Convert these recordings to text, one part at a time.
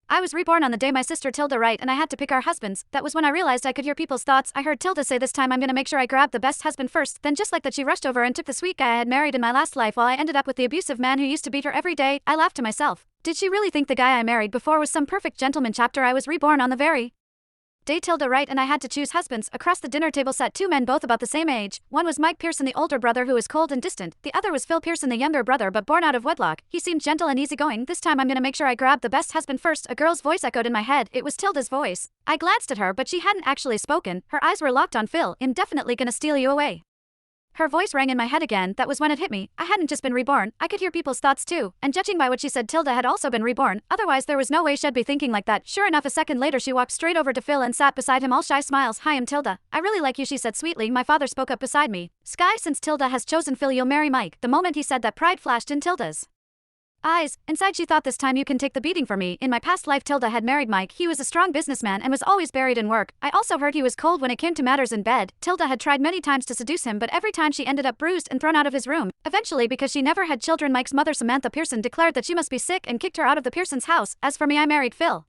I was reborn on the day my sister Tilda right and I had to pick our husbands. That was when I realized I could hear people's thoughts. I heard Tilda say this time I'm gonna make sure I grab the best husband first. Then just like that she rushed over and took the sweet guy I had married in my last life while I ended up with the abusive man who used to beat her every day. I laughed to myself. Did she really think the guy I married before was some perfect gentleman? Chapter I was reborn on the very day Tilda right and I had to choose husbands. Across the dinner table sat two men both about the same age. One was Mike Pearson, the older brother who was cold and distant. The other was Phil Pearson, the younger brother but born out of wedlock. He seemed gentle and easygoing. This time I'm gonna make sure I grab the best husband first. A girl's voice echoed in my head. It was Tilda's voice. I glanced at her but she hadn't actually spoken. Her eyes were locked on Phil. I'm definitely gonna steal you away. Her voice rang in my head again. That was when it hit me. I hadn't just been reborn, I could hear people's thoughts too. And judging by what she said, Tilda had also been reborn. Otherwise there was no way she'd be thinking like that. Sure enough, a second later she walked straight over to Phil and sat beside him, all shy smiles. Hi, I'm Tilda. I really like you, she said sweetly. My father spoke up beside me. Sky, since Tilda has chosen Phil, you'll marry Mike. The moment he said that, pride flashed in Tilda's eyes. Inside she thought, this time you can take the beating for me. In my past life Tilda had married Mike. He was a strong businessman and was always buried in work. I also heard he was cold when it came to matters in bed. Tilda had tried many times to seduce him but every time she ended up bruised and thrown out of his room. Eventually, because she never had children, Mike's mother Samantha Pearson declared that she must be sick and kicked her out of the Pearsons' house. As for me, I married Phil.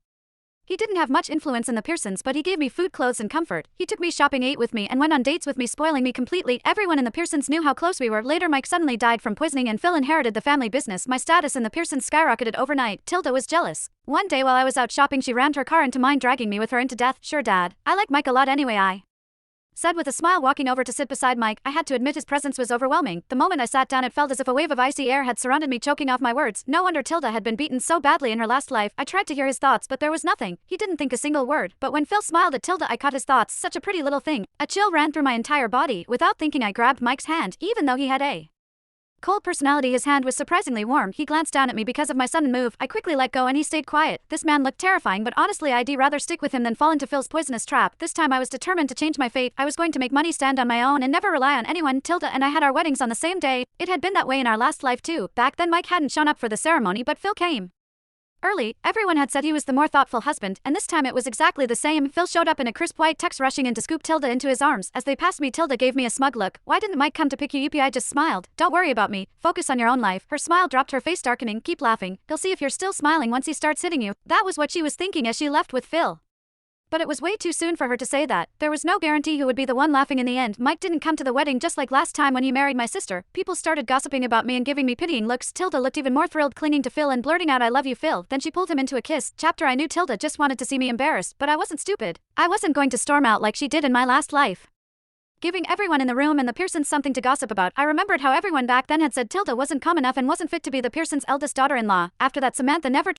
He didn't have much influence in the Pearsons but he gave me food, clothes and comfort. He took me shopping, ate with me and went on dates with me, spoiling me completely. Everyone in the Pearsons knew how close we were. Later Mike suddenly died from poisoning and Phil inherited the family business. My status in the Pearsons skyrocketed overnight. Tilda was jealous. One day while I was out shopping she rammed her car into mine, dragging me with her into death. Sure Dad, I like Mike a lot anyway, I said with a smile, walking over to sit beside Mike. I had to admit his presence was overwhelming. The moment I sat down it felt as if a wave of icy air had surrounded me, choking off my words. No wonder Tilda had been beaten so badly in her last life. I tried to hear his thoughts but there was nothing. He didn't think a single word. But when Phil smiled at Tilda I caught his thoughts. Such a pretty little thing. A chill ran through my entire body. Without thinking I grabbed Mike's hand. Even though he had a cold personality, his hand was surprisingly warm. He glanced down at me because of my sudden move. I quickly let go and he stayed quiet. This man looked terrifying but honestly I'd rather stick with him than fall into Phil's poisonous trap. This time I was determined to change my fate. I was going to make money, stand on my own and never rely on anyone. Tilda and I had our weddings on the same day. It had been that way in our last life too. Back then Mike hadn't shown up for the ceremony but Phil came early. Everyone had said he was the more thoughtful husband, and this time it was exactly the same. Phil showed up in a crisp white tux, rushing in to scoop Tilda into his arms. As they passed me, Tilda gave me a smug look. Why didn't Mike come to pick you up? I just smiled. Don't worry about me. Focus on your own life. Her smile dropped, her face darkening. Keep laughing. He'll see if you're still smiling once he starts hitting you. That was what she was thinking as she left with Phil. But it was way too soon for her to say that. There was no guarantee who would be the one laughing in the end. Mike didn't come to the wedding, just like last time when he married my sister. People started gossiping about me and giving me pitying looks. Tilda looked even more thrilled, clinging to Phil and blurting out, I love you, Phil. Then she pulled him into a kiss. Chapter I knew Tilda just wanted to see me embarrassed, but I wasn't stupid. I wasn't going to storm out like she did in my last life, giving everyone in the room and the Pearsons something to gossip about. I remembered how everyone back then had said Tilda wasn't calm enough and wasn't fit to be the Pearsons' eldest daughter-in-law. After that, Samantha never